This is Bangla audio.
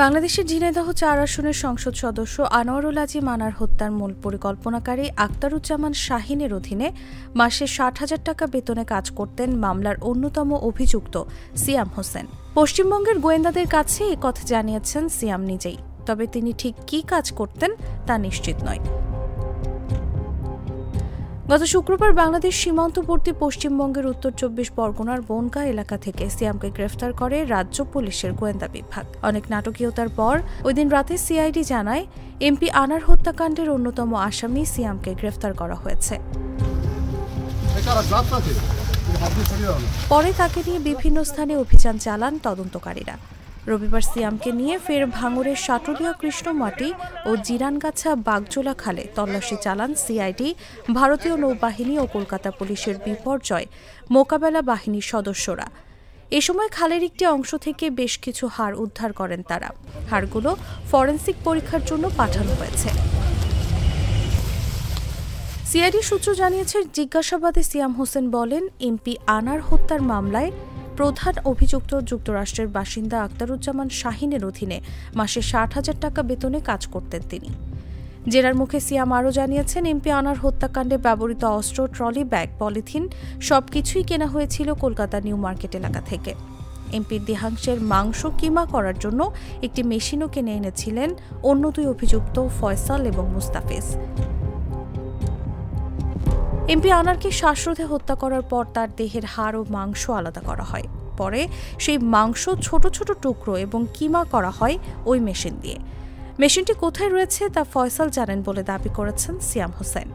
বাংলাদেশের ঝিনাইদহ ৪ আসনের সংসদ সদস্য আনোয়ারুল আজিম আনার হত্যার মূল পরিকল্পনাকারী আখতারুজ্জামান শাহিনের অধীনে মাসে ৬০,০০০ টাকা বেতনে কাজ করতেন মামলার অন্যতম অভিযুক্ত সিয়াম হোসেন। পশ্চিমবঙ্গের গোয়েন্দাদের কাছে এ কথা জানিয়েছেন সিয়াম নিজেই, তবে তিনি ঠিক কী কাজ করতেন তা নিশ্চিত নয়। গত শুক্রবার বাংলাদেশ সীমান্তবর্তী পশ্চিমবঙ্গের উত্তর ২৪ পরগনার বনগাঁ এলাকা থেকে সিয়ামকে গ্রেফতার করে রাজ্য পুলিশের গোয়েন্দা বিভাগ। অনেক নাটকীয়তার পর ওই দিন রাতে সিআইডি জানায় এমপি আনার হত্যাকাণ্ডের অন্যতম আসামি সিয়ামকে গ্রেফতার করা হয়েছে। পরে তাকে নিয়ে বিভিন্ন স্থানে অভিযান চালান তদন্তকারীরা। রবিবার সিয়ামকে নিয়ে ফের ভাঙড়ের সাটুলিয়া কৃষ্ণমাটি ও জিরানগাছা বাগজোলা খালে তল্লাশি চালান সিআইডি, ভারতীয় নৌবাহিনী ও কলকাতা পুলিশের বিপর্যয় মোকাবেলা বাহিনীর সদস্যরা। এ সময় খালের একটি অংশ থেকে বেশ কিছু হাড় উদ্ধার করেন তারা। হাড়গুলো ফরেনসিক পরীক্ষার জন্য পাঠানো হয়েছে। সিআইডি সূত্র জানিয়েছে, জিজ্ঞাসাবাদে সিয়াম হোসেন বলেন, এমপি আনার হত্যার মামলায় প্রধান অভিযুক্ত যুক্তরাষ্ট্রের বাসিন্দা আখতারুজ্জামান শাহিনের অধীনে মাসে ৬০,০০০ টাকা বেতনে কাজ করতেন তিনি। জেরার মুখে সিয়াম আরও জানিয়েছেন, এমপি আনার হত্যাকাণ্ডে ব্যবহৃত অস্ত্র, ট্রলি ব্যাগ, পলিথিন সবকিছুই কেনা হয়েছিল কলকাতা নিউ মার্কেট এলাকা থেকে। এমপির দেহাংশের মাংস কিমা করার জন্য একটি মেশিনও কিনে এনেছিলেন অন্য দুই অভিযুক্ত ফয়সাল এবং মুস্তাফিজ। এমপি আনারকে শ্বাসরোধে হত্যা করার পর তার দেহের হাড় ও মাংস আলাদা করা হয়। পরে সেই মাংস ছোট ছোট টুকরো এবং কিমা করা হয় ওই মেশিন দিয়ে। মেশিনটি কোথায় রয়েছে তা ফয়সাল জানেন বলে দাবি করেছেন সিয়াম হোসেন।